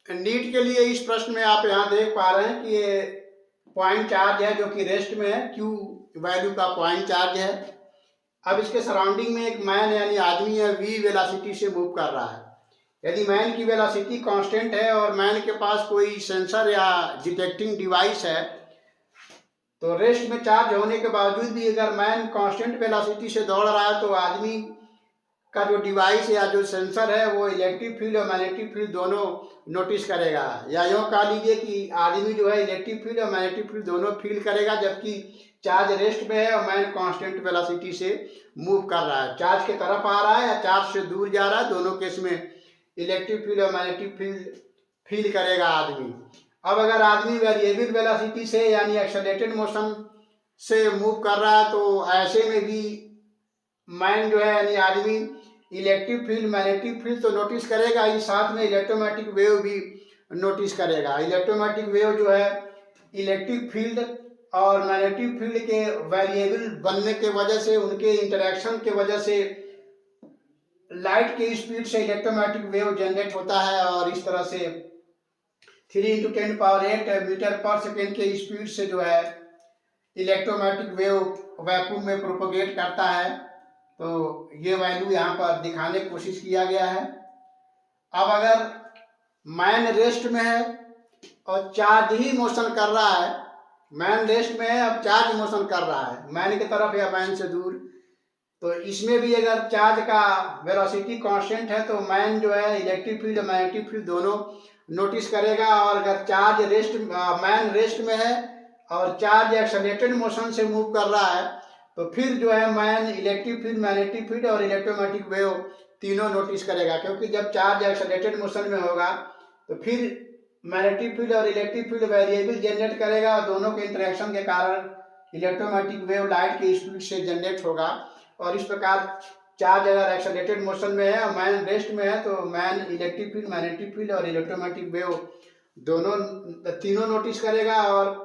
NEET के लिए इस प्रश्न में आप यहाँ देख पा रहे हैं कि ये पॉइंट चार्ज है जो कि रेस्ट में है, क्यू वैल्यू का पॉइंट चार्ज है। अब इसके सराउंडिंग में एक मैन यानी आदमी है, वी वेलोसिटी से मूव कर रहा है। यदि मैन की वेलोसिटी कांस्टेंट है और मैन के पास कोई सेंसर या डिटेक्टिंग डिवाइस है, तो रेस्ट में चार्ज होने के बावजूद भी अगर मैन कांस्टेंट वेलोसिटी से दौड़ रहा है तो आदमी का जो डिवाइस या जो सेंसर है वो इलेक्ट्रिक फील्ड और मैग्नेटिक फील्ड दोनों नोटिस करेगा। या यूँ कह लीजिए कि आदमी जो है इलेक्ट्रिक फील्ड और मैग्नेटिक फील्ड दोनों फील करेगा, जबकि चार्ज रेस्ट में है और मैन कांस्टेंट वेलोसिटी से मूव कर रहा है। चार्ज की तरफ आ रहा है या चार्ज से दूर जा रहा है, दोनों केस में इलेक्ट्रिक फील्ड और मैग्नेटिक फील्ड फील करेगा आदमी। अब अगर आदमी वेरिएबल वेलोसिटी से यानी एक्सेलरेटेड मोशन से मूव कर रहा है तो ऐसे में भी मैन जो है यानी आदमी इलेक्ट्रिक फील्ड मैग्नेटिक फील्ड तो नोटिस करेगा ही, साथ में इलेक्ट्रोमैग्नेटिक वेव भी नोटिस करेगा। इलेक्ट्रोमैग्नेटिक वेव जो है इलेक्ट्रिक फील्ड और मैग्नेटिक फील्ड के वेरिएबल बनने के वजह से, उनके इंटरेक्शन के वजह से लाइट के स्पीड से इलेक्ट्रोमैग्नेटिक वेव जनरेट होता है और इस तरह से 3 × 10⁸ मीटर पर सेकेंड के स्पीड से जो है इलेक्ट्रोमैग्नेटिक वेव वैक्यूम में प्रोपोगेट करता है। तो ये वैल्यू यहाँ पर दिखाने की कोशिश किया गया है। अब अगर मैन रेस्ट में है और चार्ज ही मोशन कर रहा है, मैन रेस्ट में है अब चार्ज मोशन कर रहा है मैन की तरफ या मैन से दूर, तो इसमें भी अगर चार्ज का वेलोसिटी कांस्टेंट है तो मैन जो है इलेक्ट्रिक फील्ड और मैग्नेटिक फील्ड दोनों नोटिस करेगा। और अगर चार्ज मैन रेस्ट में है और चार्ज एक्सेलरेटेड मोशन से मूव कर रहा है तो फिर जो है man electric field magnetic field और इलेक्ट्रोमैग्नेटिक वेव तीनों नोटिस करेगा, क्योंकि जब चार्ज एक्सेलरेटेड मोशन में होगा तो फिर मैग्नेटिक फील्ड और इलेक्ट्रिक फील्ड वेरिएबल जनरेट करेगा और दोनों के इंटरेक्शन के कारण इलेक्ट्रोमैग्नेटिक वेव लाइट की स्पीड से जनरेट होगा। और इस प्रकार चार्ज अगर एक्सेलरेटेड मोशन में है और मैन रेस्ट में है तो man electric field magnetic field और इलेक्ट्रोमैग्नेटिक वेव दोनों तीनों नोटिस करेगा। और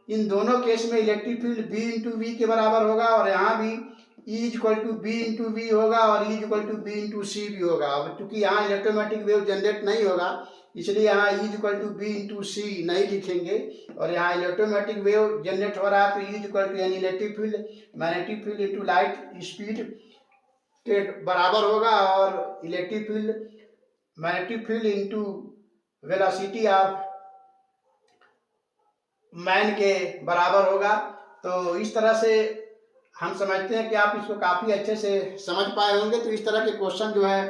इन दोनों केस में इलेक्ट्रिक फील्ड B × V के बराबर होगा और यहाँ भी E = B × V होगा और E = B × C भी होगा। अब चूंकि यहाँ इलेक्ट्रोमैग्नेटिक वेव जनरेट नहीं होगा इसलिए यहाँ E = B × C नहीं लिखेंगे, और यहाँ इलेक्ट्रोमैग्नेटिक वेव जनरेट हो रहा है तो E यानी electric field magnetic field into light speed के बराबर होगा और electric field magnetic field into velocity of man के बराबर होगा। तो इस तरह से हम समझते हैं कि आप इसको काफ़ी अच्छे से समझ पाए होंगे। तो इस तरह के क्वेश्चन जो है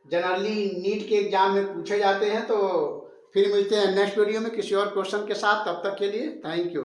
जनरली नीट के एग्जाम में पूछे जाते हैं। तो फिर मिलते हैं नेक्स्ट वीडियो में किसी और क्वेश्चन के साथ, तब तक के लिए थैंक यू।